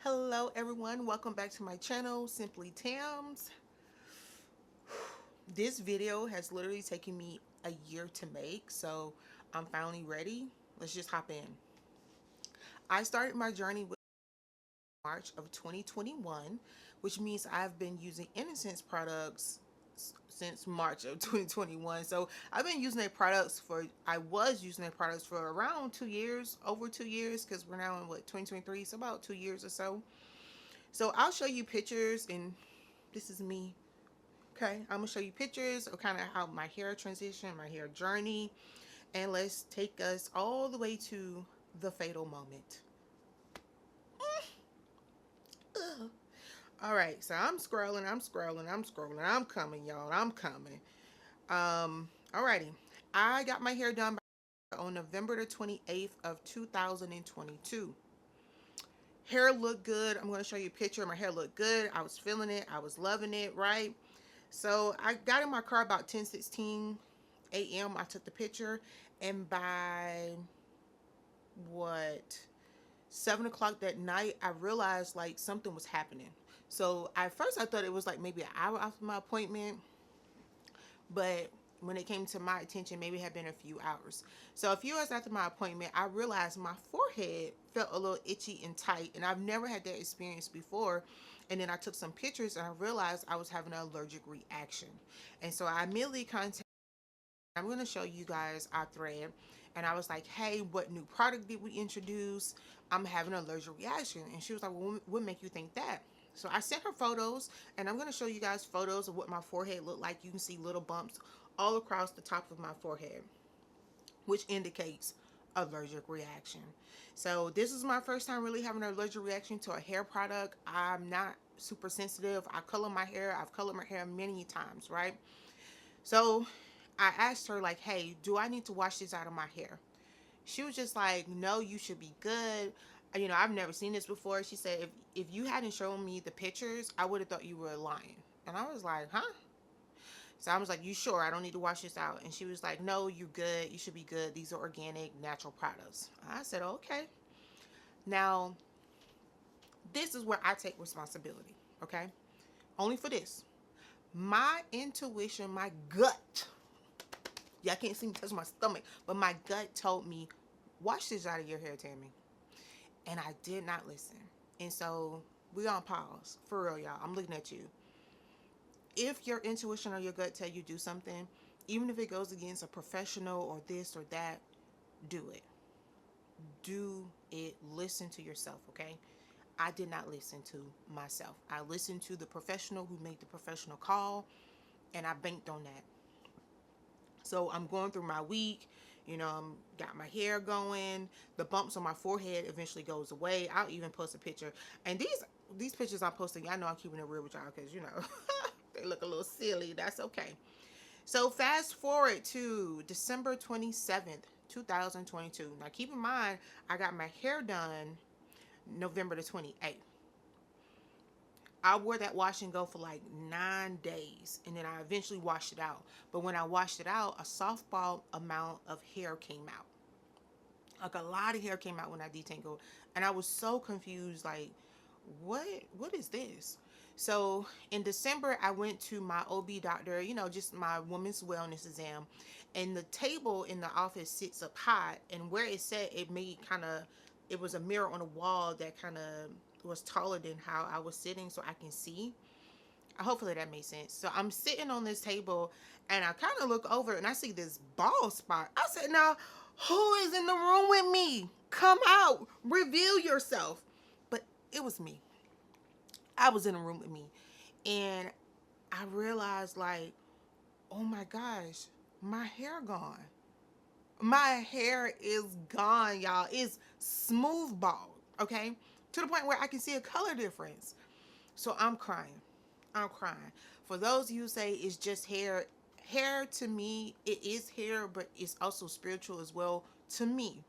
Hello everyone, welcome back to my channel, Simply Tams. This video has literally taken me a year to make, so I'm finally ready. Let's just hop in. I started my journey with March of 2021, which means I've been using Innersense products since March of 2021. So I've been using their products I was using their products for around 2 years, over 2 years, because we're now in what, 2023, so about 2 years or so. So I'll show you pictures, and this is me. Okay, I'm gonna show you pictures of kind of how my hair transition, my hair journey, and let's take us all the way to the fatal moment. All right, so I'm scrolling, I'm coming, y'all, I'm coming. Alrighty, I got my hair done on November the 28th of 2022. Hair looked good. I'm gonna show you a picture. My hair looked good. I was feeling it. I was loving it, right? So I got in my car about 10:16 a.m. I took the picture, and by what, 7 o'clock that night, I realized like something was happening. So at first I thought it was like maybe an hour after my appointment, but when it came to my attention, maybe it had been a few hours. So a few hours after my appointment, I realized my forehead felt a little itchy and tight, and I've never had that experience before. And then I took some pictures and I realized I was having an allergic reaction. And so I immediately contacted, I'm going to show you guys our thread. And I was like, hey, what new product did we introduce? I'm having an allergic reaction. And she was like, well, what make you think that? So I sent her photos, and I'm going to show you guys photos of what my forehead looked like. You can see little bumps all across the top of my forehead, which indicates allergic reaction. So this is my first time really having an allergic reaction to a hair product. I'm not super sensitive. I color my hair. I've colored my hair many times, right? So I asked her like, hey, do I need to wash this out of my hair? She was just like, no, you should be good. You know, I've never seen this before. She said, if you hadn't shown me the pictures, I would have thought you were lying. And I was like, huh? So I was like, you sure I don't need to wash this out? And she was like, no, you're good. You should be good. These are organic, natural products. I said, okay. Now, this is where I take responsibility, okay? Only for this. My intuition, my gut, y'all can't see me touch my stomach, but my gut told me, wash this out of your hair, Tammy. And I did not listen. And so we're on pause. For real, y'all. I'm looking at you. If your intuition or your gut tell you do something, even if it goes against a professional or this or that, do it. Do it. Listen to yourself, okay? I did not listen to myself. I listened to the professional who made the professional call, and I banked on that. So I'm going through my week, you know, I'm got my hair going, the bumps on my forehead eventually goes away. I'll even post a picture. And these pictures I'm posting, y'all know I'm keeping it real with y'all, because you know they look a little silly. That's okay. So fast forward to December 27th, 2022. Now keep in mind, I got my hair done November the 28th. I wore that wash and go for like 9 days, and then I eventually washed it out. But when I washed it out, a softball amount of hair came out. Like a lot of hair came out when I detangled, and I was so confused. Like, what is this? So in December, I went to my OB doctor. You know, just my woman's wellness exam, and the table in the office sits up high, and where it sat, it made kind of, it was a mirror on a wall that kind of was taller than how I was sitting, so I can see. Hopefully that made sense. So I'm sitting on this table, and I kind of look over and I see this bald spot. I said, now, who is in the room with me? Come out, reveal yourself. But it was me. I was in a room with me. And I realized, like, oh my gosh, my hair gone. My hair is gone, y'all. It's smooth bald, okay? To the point where I can see a color difference. So I'm crying. I'm crying. For those of you who say it's just hair, hair to me, it is hair, but it's also spiritual as well to me.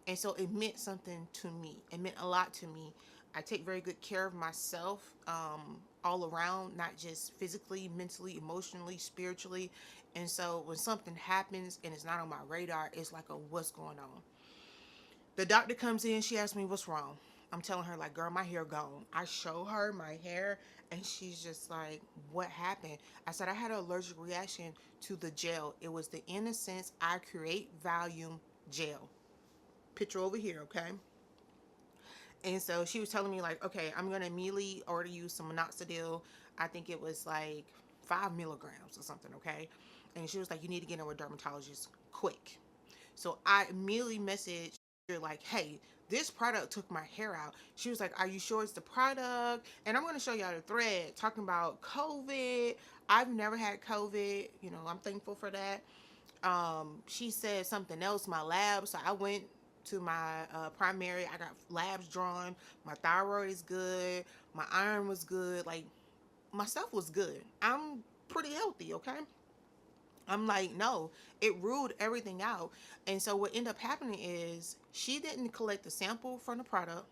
And so it meant something to me. It meant a lot to me. I take very good care of myself, all around, not just physically, mentally, emotionally, spiritually. And so when something happens and it's not on my radar, it's like a what's going on. The doctor comes in, she asks me what's wrong. I'm telling her, like, girl, my hair gone. I show her my hair, and she's just like, what happened? I said, I had an allergic reaction to the gel. It was the Innersense I Create Volume Gel. Picture over here, okay? And so she was telling me, like, okay, I'm going to immediately order you some minoxidil. I think it was like 5 milligrams or something, okay? And she was like, you need to get in with a dermatologist quick. So I immediately messaged her, like, hey, this product took my hair out. She was like, are you sure it's the product? And I'm going to show y'all the thread talking about COVID. I've never had COVID. You know, I'm thankful for that. She said something else, my lab. So I went to my primary. I got labs drawn. My thyroid is good. My iron was good. Like, my stuff was good. I'm pretty healthy, okay? I'm like, no, it ruled everything out. And so what ended up happening is she didn't collect the sample from the product.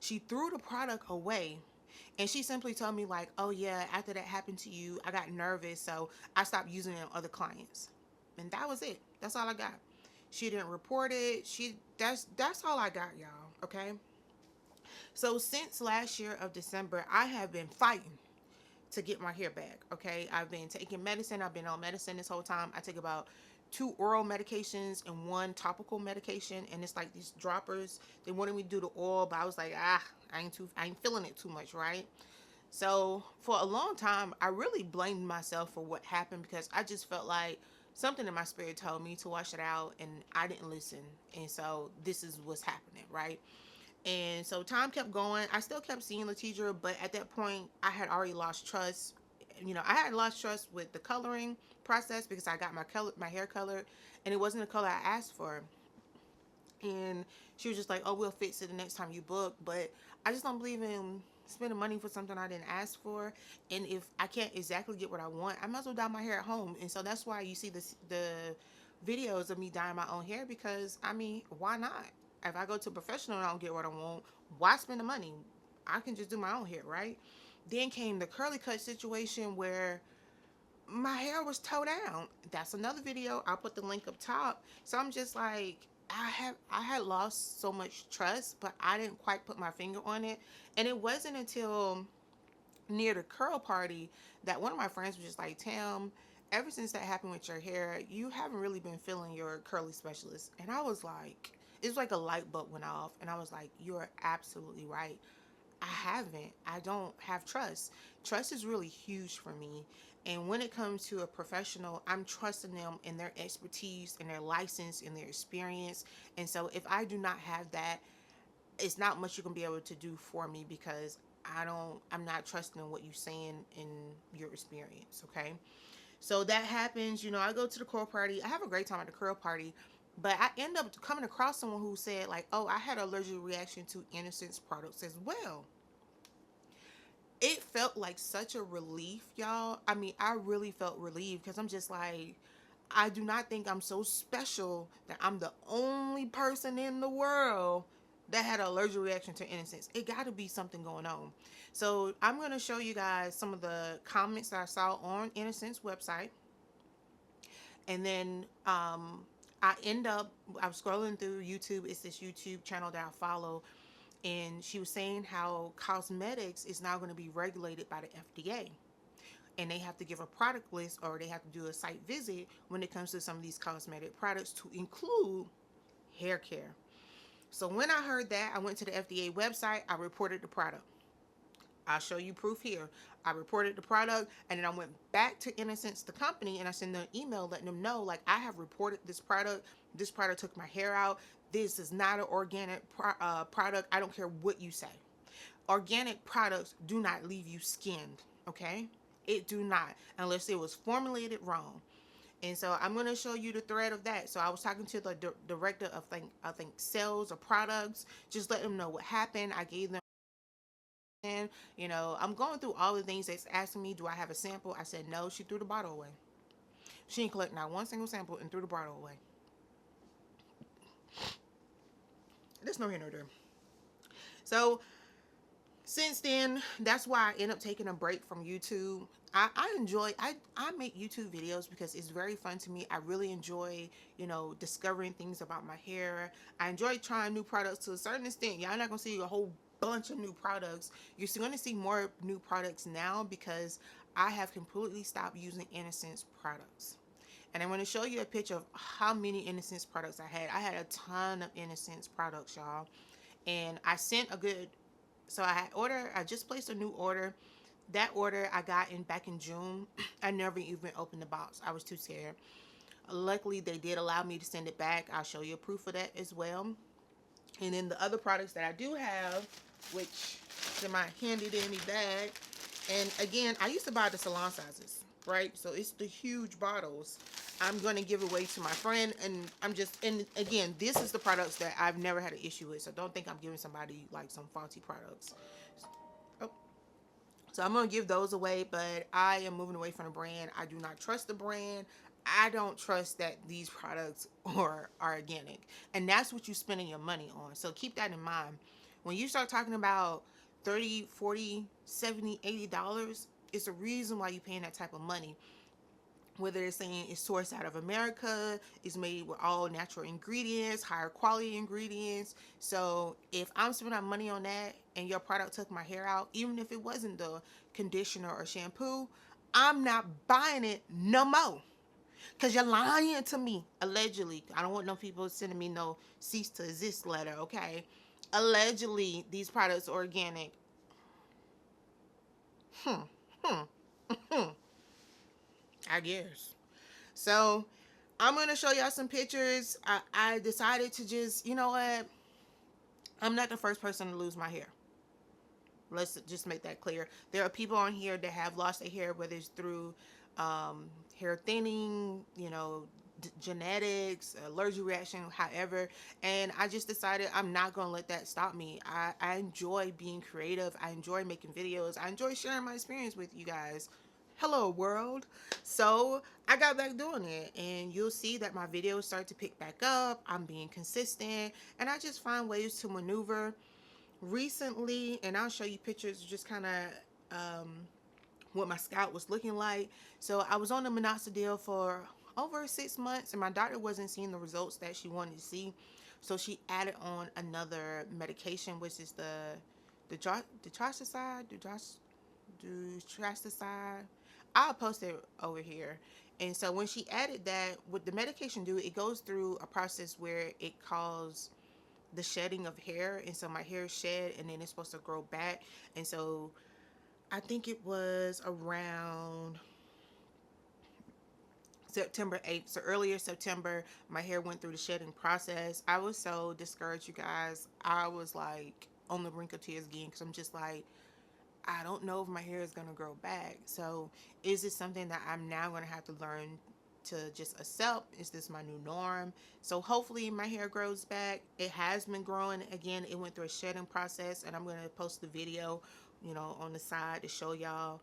She threw the product away. And she simply told me, like, oh yeah, after that happened to you, I got nervous, so I stopped using it on other clients. And that was it. That's all I got. She didn't report it. That's all I got, y'all. Okay. So since last year of December, I have been fighting to get my hair back. Okay, I've been taking medicine. I've been on medicine this whole time. I take about 2 oral medications and 1 topical medication, and it's like these droppers. They wanted me to do the oil, but I was like, I ain't feeling it too much, right? So for a long time, I really blamed myself for what happened because I just felt like something in my spirit told me to wash it out, and I didn't listen. And so this is what's happening, right? And so time kept going. I still kept seeing Letitia, but at that point, I had already lost trust. You know, I had lost trust with the coloring process because I got my hair colored, and it wasn't the color I asked for. And she was just like, "Oh, we'll fix it the next time you book." But I just don't believe in spending money for something I didn't ask for. And if I can't exactly get what I want, I might as well dye my hair at home. And so that's why you see the videos of me dyeing my own hair, because I mean, why not? If I go to a professional and I don't get what I want, why spend the money? I can just do my own hair, right? Then came the curly cut situation where my hair was towed down. That's another video. I'll put the link up top. So I'm just like, I had lost so much trust, but I didn't quite put my finger on it. And it wasn't until near the curl party that one of my friends was just like, Tam, ever since that happened with your hair, you haven't really been feeling your curly specialist. And I was like, it was like a light bulb went off, and I was like, you're absolutely right. I haven't. I don't have trust. Trust is really huge for me. And when it comes to a professional, I'm trusting them in their expertise and their license and their experience. And so if I do not have that, it's not much you can be able to do for me, because I'm not trusting in what you're saying in your experience. Okay. So that happens, you know, I go to the curl party. I have a great time at the curl party, but I end up coming across someone who said, like, oh, I had an allergic reaction to Innersense products as well. It felt like such a relief, y'all. I mean, I really felt relieved, because I'm just like, I do not think I'm so special that I'm the only person in the world that had an allergic reaction to Innersense. It got to be something going on. So I'm going to show you guys some of the comments that I saw on Innersense website. And then I was scrolling through YouTube. It's this YouTube channel that I follow, and she was saying how cosmetics is now going to be regulated by the FDA, and they have to give a product list, or they have to do a site visit when it comes to some of these cosmetic products, to include hair care. So when I heard that, I went to the FDA website. I reported the product. I'll show you proof here. I reported the product, and then I went back to Innersense, the company, and I sent them an email letting them know, like, I have reported this product. This product took my hair out. This is not an organic product. I don't care what you say. Organic products do not leave you skinned, okay? It do not, unless it was formulated wrong. And so I'm going to show you the thread of that. So I was talking to the director of, I think sales or products, just let them know what happened. I gave them, you know, I'm going through all the things that's asking me, do I have a sample? I said no. She threw the bottle away. She didn't collect not one single sample and threw the bottle away. There's no here nor there. So since then, that's why I end up taking a break from YouTube. I make YouTube videos because it's very fun to me. I really enjoy, you know, discovering things about my hair. I enjoy trying new products to a certain extent. Y'all not gonna see a whole bunch of new products. You're going to see more new products now because I have completely stopped using Innersense products. And I'm going to show you a picture of how many Innersense products I had. I had a ton of Innersense products, y'all. And I sent a good, so I just placed a new order. That order I got in back in June. I never even opened the box. I was too scared. Luckily, they did allow me to send it back. I'll show you a proof of that as well. And then the other products that I do have, which is in my handy dandy bag. And again, I used to buy the salon sizes, right? So it's the huge bottles. I'm going to give away to my friend. And and again, this is the products that I've never had an issue with. So don't think I'm giving somebody like some faulty products. Oh. So I'm going to give those away, but I am moving away from the brand. I do not trust the brand. I don't trust that these products are organic. And that's what you're spending your money on. So keep that in mind. When you start talking about 30, 40, 70, $80, it's a reason why you're paying that type of money. Whether they're saying it's sourced out of America, it's made with all natural ingredients, higher quality ingredients. So if I'm spending money on that and your product took my hair out, even if it wasn't the conditioner or shampoo, I'm not buying it no more. Because you're lying to me, allegedly. I don't want no people sending me no cease to exist letter, okay? Allegedly, these products are organic. I guess. So, I'm going to show y'all some pictures. I decided to just, you know what? I'm not the first person to lose my hair. Let's just make that clear. There are people on here that have lost their hair, whether it's through hair thinning, genetics, allergic reaction, however. And I just decided I'm not going to let that stop me. I enjoy being creative. I enjoy making videos. I enjoy sharing my experience with you guys. Hello, world. So I got back doing it, and you'll see that my videos start to pick back up. I'm being consistent, and I just find ways to maneuver. Recently, and I'll show you pictures just kind of what my scalp was looking like. So I was on the minoxidil for over 6 months, and my doctor wasn't seeing the results that she wanted to see. So she added on another medication, which is the dutraxicide. I'll post it over here. And so when she added that, what the medication do, it goes through a process where it causes the shedding of hair, and so my hair shed and then it's supposed to grow back. And so I think it was around September 8th, so earlier September, my hair went through the shedding process. I was so discouraged, you guys. I was like on the brink of tears again, because I'm just like, I don't know if my hair is going to grow back. So is this something that I'm now going to have to learn to just accept? Is this my new norm? So hopefully my hair grows back. It has been growing. Again, it went through a shedding process, and I'm going to post the video, on the side to show y'all.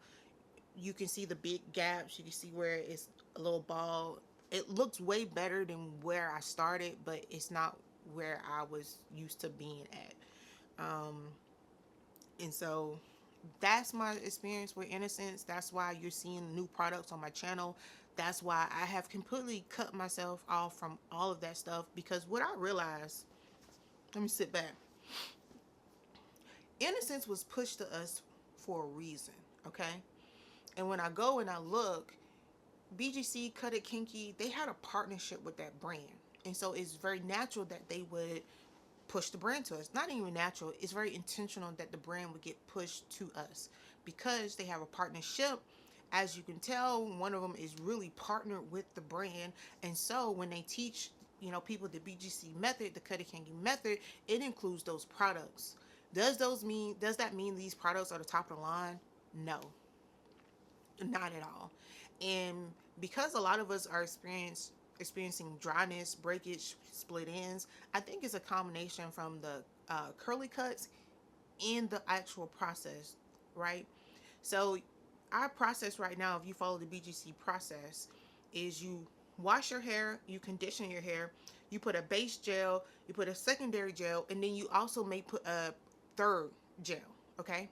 You can see the big gaps. You can see where it's a little bald. It looks way better than where I started, but it's not where I was used to being at. And so that's my experience with Innersense. That's why you're seeing new products on my channel. That's why I have completely cut myself off from all of that stuff, because what I realized, let me sit back. Innersense was pushed to us for a reason, okay? And when I go and I look, BGC, Cut It Kinky, they had a partnership with that brand. And so it's very natural that they would push the brand to us. Not even natural, it's very intentional that the brand would get pushed to us because they have a partnership. As you can tell, one of them is really partnered with the brand. And so when they teach, people the BGC method, the Cut It Kinky method, it includes those products. Does that mean these products are the top of the line? No, not at all. And because a lot of us are experiencing dryness, breakage, split ends, I think it's a combination from the curly cuts and the actual process, right? So our process right now, if you follow the BGC process, is you wash your hair, you condition your hair, you put a base gel, you put a secondary gel, and then you also may put a third gel, okay?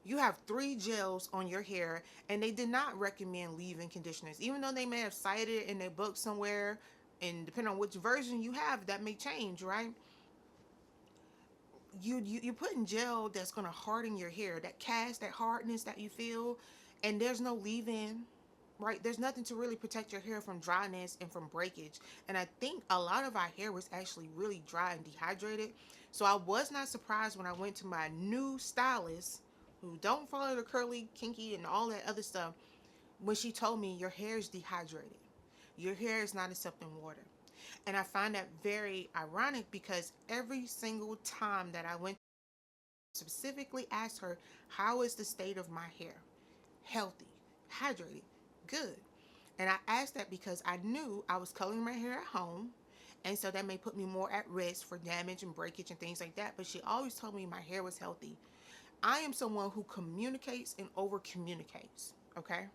You have 3 gels on your hair, and they did not recommend leave-in conditioners, even though they may have cited it in their book somewhere, and depending on which version you have, that may change, right? you're putting gel that's gonna harden your hair, that cast, that hardness that you feel, and there's no leave-in, right? There's nothing to really protect your hair from dryness and from breakage. And I think a lot of our hair was actually really dry and dehydrated. So I was not surprised when I went to my new stylist, who don't follow the curly, kinky, and all that other stuff, when she told me your hair is dehydrated. Your hair is not accepting water. And I find that very ironic because every single time that I went, specifically asked her, how is the state of my hair? Healthy, hydrated, good. And I asked that because I knew I was coloring my hair at home. And so that may put me more at risk for damage and breakage and things like that. But she always told me my hair was healthy. I am someone who communicates and over communicates. Okay.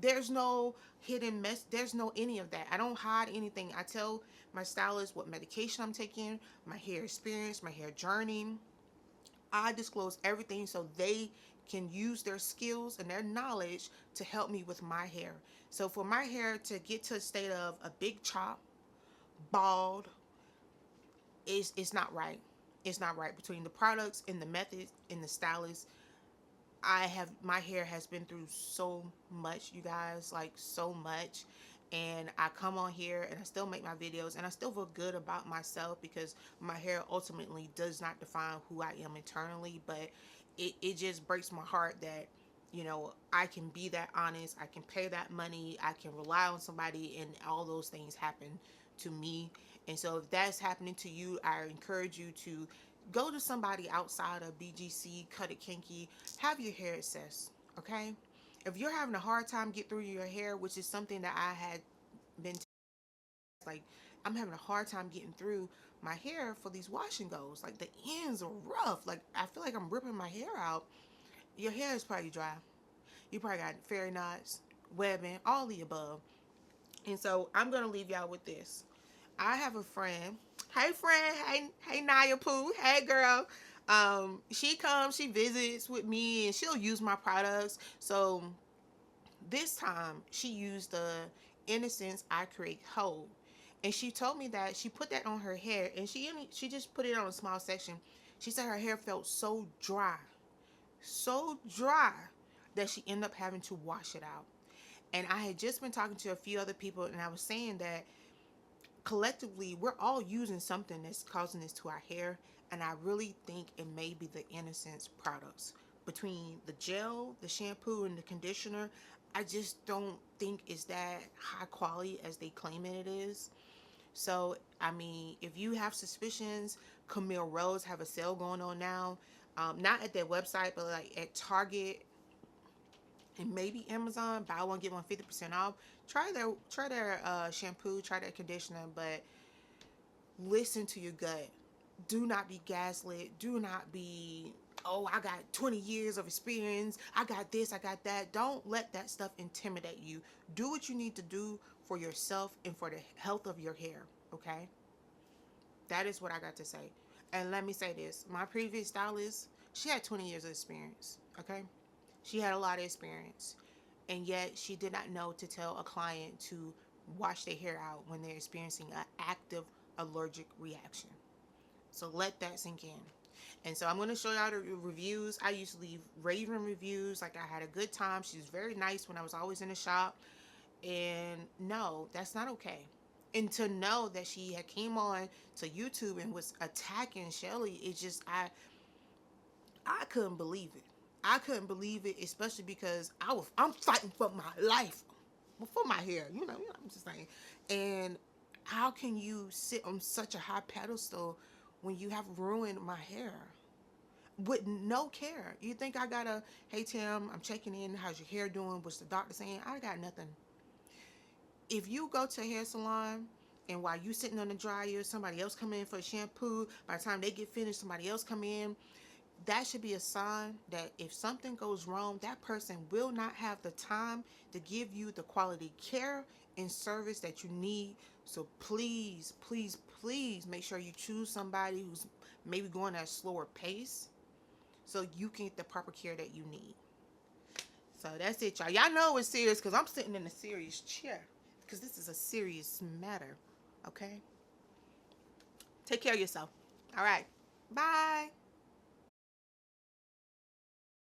There's no hidden mess. There's no any of that. I don't hide anything. I tell my stylist what medication I'm taking, my hair experience, my hair journey. I disclose everything so they can use their skills and their knowledge to help me with my hair. So for my hair to get to a state of a big chop, bald, it's not right. It's not right between the products and the methods and the stylist. My hair has been through so much, you guys, like so much. And I come on here and I still make my videos and I still feel good about myself because my hair ultimately does not define who I am internally. But it just breaks my heart that, I can be that honest, I can pay that money, I can rely on somebody, and all those things happen to me. And so if that's happening to you, I encourage you to go to somebody outside of BGC, Cut It Kinky, have your hair assessed, okay? If you're having a hard time get through your hair, which is something that I had been like, I'm having a hard time getting through my hair for these wash and goes. Like the ends are rough. Like I feel like I'm ripping my hair out. Your hair is probably dry. You probably got fairy knots, webbing, all the above. And so I'm gonna leave y'all with this. I have a friend. Hey friend, hey Naya Pooh, hey girl. She comes, she visits with me, and she'll use my products. So this time she used the Innersense I Create Hold, and she told me that she put that on her hair, and she just put it on a small section. She said her hair felt so dry that she ended up having to wash it out. And I had just been talking to a few other people, and I was saying that collectively we're all using something that's causing this to our hair, and I really think it may be the Innersense products. Between the gel, the shampoo, and the conditioner, I just don't think it's that high quality as they claim it is. So I mean, if you have suspicions, Camille Rose have a sale going on now, not at their website but like at Target and maybe Amazon. Buy one get one 50% off. Try their shampoo, try their conditioner, but listen to your gut. Do not be gaslit. Do not be, oh, I got 20 years of experience, I got this, I got that. Don't let that stuff intimidate you. Do what you need to do for yourself and for the health of your hair, okay? That is what I got to say. And let me say this, my previous stylist, she had 20 years of experience, okay? She had a lot of experience, and yet she did not know to tell a client to wash their hair out when they're experiencing an active allergic reaction. So let that sink in. And so I'm going to show y'all the reviews. I used to leave raving reviews, like I had a good time. She was very nice when I was always in the shop. And no, that's not okay. And to know that she had came on to YouTube and was attacking Shelly, it's just, I couldn't believe it. I couldn't believe it, especially because I'm fighting for my life, for my hair. I'm just saying. And how can you sit on such a high pedestal when you have ruined my hair with no care? You think I gotta, hey Tim, I'm checking in, how's your hair doing? What's the doctor saying? I got nothing. If you go to a hair salon and while you sitting on the dryer, somebody else come in for a shampoo, by the time they get finished, somebody else come in, that should be a sign that if something goes wrong, that person will not have the time to give you the quality care and service that you need. So please, please, please make sure you choose somebody who's maybe going at a slower pace so you can get the proper care that you need. So that's it, y'all. Y'all know it's serious because I'm sitting in a serious chair because this is a serious matter, okay? Take care of yourself. All right. Bye.